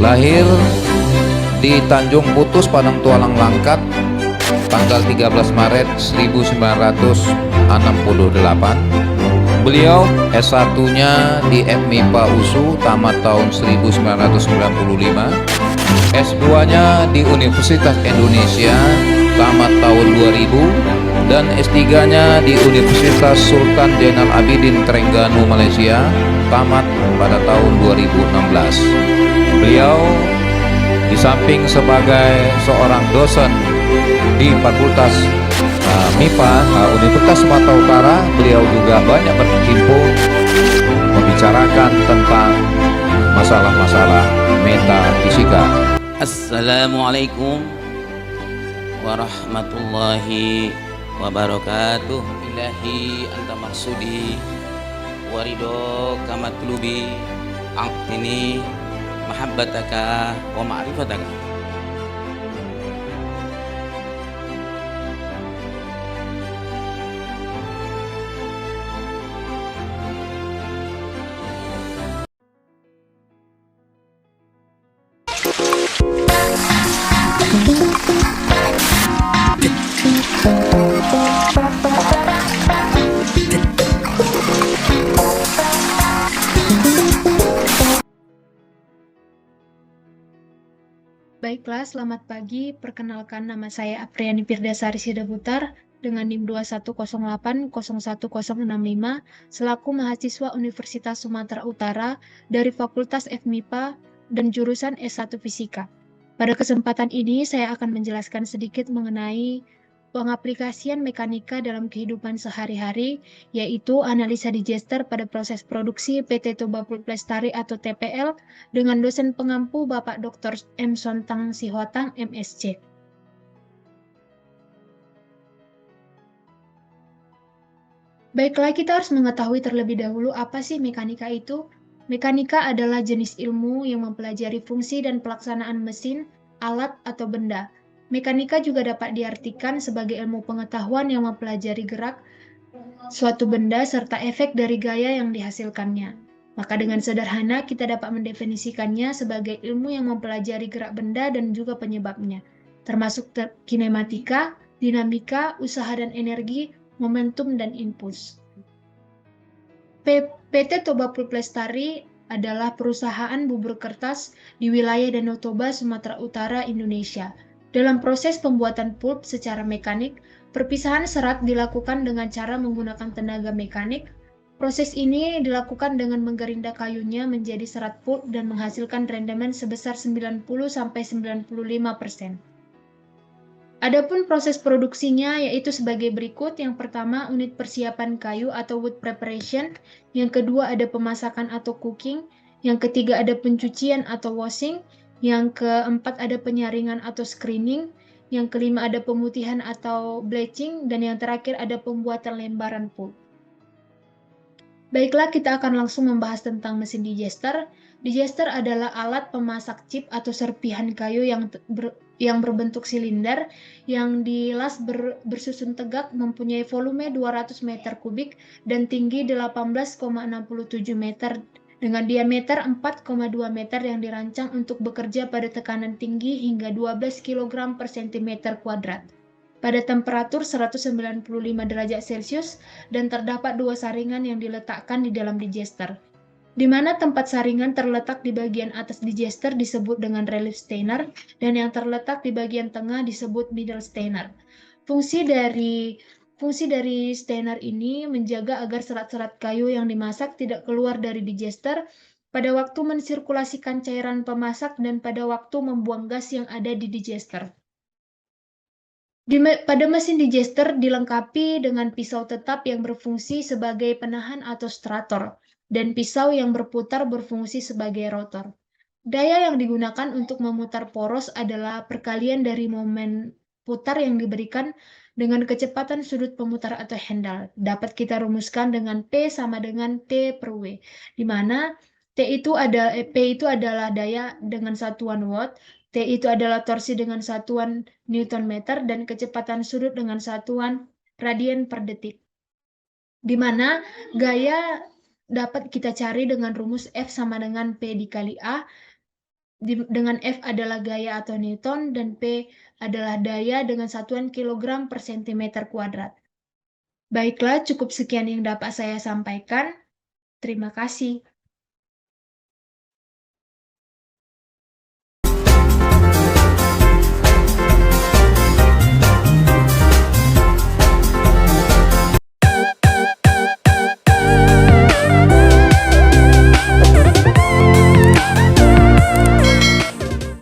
Lahir di Tanjung Putus, Padang Tualang Langkat, tanggal 13 Maret 1968. Beliau S1-nya di FMIPA USU, tamat tahun 1995. S2-nya di Universitas Indonesia, tamat tahun 2000. Dan S3-nya di Universitas Sultan Zainal Abidin Terengganu, Malaysia, tamat pada tahun 2016. Beliau di samping sebagai seorang dosen di Fakultas MIPA Universitas Sumatera Utara, beliau juga banyak berkecimpung membicarakan tentang masalah-masalah metafisika. Assalamualaikum warahmatullahi wabarakatuh. Ilahi anta maksudi warido kamatlubi aqtini mahabbataka wa ma'rifataka. Baiklah, selamat pagi. Perkenalkan, nama saya Apriani Firdasari Sidaputar dengan NIM 2108011065 selaku mahasiswa Universitas Sumatera Utara dari Fakultas FMIPA dan jurusan S1 Fisika. Pada kesempatan ini saya akan menjelaskan sedikit mengenai pengaplikasian mekanika dalam kehidupan sehari-hari, yaitu analisa digester pada proses produksi PT Toba Pulp Lestari atau TPL dengan dosen pengampu Bapak Dr. M. Sontang Sihotang, MSc. Baiklah, kita harus mengetahui terlebih dahulu apa sih mekanika itu. Mekanika adalah jenis ilmu yang mempelajari fungsi dan pelaksanaan mesin, alat, atau benda. Mekanika juga dapat diartikan sebagai ilmu pengetahuan yang mempelajari gerak suatu benda serta efek dari gaya yang dihasilkannya. Maka dengan sederhana kita dapat mendefinisikannya sebagai ilmu yang mempelajari gerak benda dan juga penyebabnya, termasuk kinematika, dinamika, usaha dan energi, momentum, dan impuls. PT Toba Pulp Lestari adalah perusahaan bubur kertas di wilayah Danau Toba, Sumatera Utara, Indonesia. Dalam proses pembuatan pulp secara mekanik, perpisahan serat dilakukan dengan cara menggunakan tenaga mekanik. Proses ini dilakukan dengan menggerinda kayunya menjadi serat pulp dan menghasilkan rendemen sebesar 90-95%. Adapun proses produksinya yaitu sebagai berikut. Yang pertama, unit persiapan kayu atau wood preparation. Yang kedua, ada pemasakan atau cooking. Yang ketiga, ada pencucian atau washing. Yang keempat, ada penyaringan atau screening. Yang kelima, ada pemutihan atau bleaching. Dan yang terakhir, ada pembuatan lembaran pulp. Baiklah, kita akan langsung membahas tentang mesin digester. Digester adalah alat pemasak chip atau serpihan kayu yang berbentuk silinder yang dilas bersusun tegak, mempunyai volume 200 meter kubik dan tinggi 18,67 meter dengan diameter 4,2 meter yang dirancang untuk bekerja pada tekanan tinggi hingga 12 kg per cm kuadrat pada temperatur 195 derajat Celcius dan terdapat dua saringan yang diletakkan di dalam digester. Di mana tempat saringan terletak di bagian atas digester disebut dengan relief stainer dan yang terletak di bagian tengah disebut middle stainer. Fungsi dari stainer ini menjaga agar serat-serat kayu yang dimasak tidak keluar dari digester pada waktu mensirkulasikan cairan pemasak dan pada waktu membuang gas yang ada di digester. Pada mesin digester dilengkapi dengan pisau tetap yang berfungsi sebagai penahan atau strator dan pisau yang berputar berfungsi sebagai rotor. Daya yang digunakan untuk memutar poros adalah perkalian dari momen putar yang diberikan dengan kecepatan sudut pemutar atau handle. Dapat kita rumuskan dengan P sama dengan T per W, di mana P itu adalah daya dengan satuan watt, T itu adalah torsi dengan satuan Newton meter, dan kecepatan sudut dengan satuan radian per detik. Di mana gaya dapat kita cari dengan rumus F sama dengan P dikali A, dengan F adalah gaya atau Newton, dan P adalah daya dengan satuan kilogram per sentimeter kuadrat. Baiklah, cukup sekian yang dapat saya sampaikan. Terima kasih.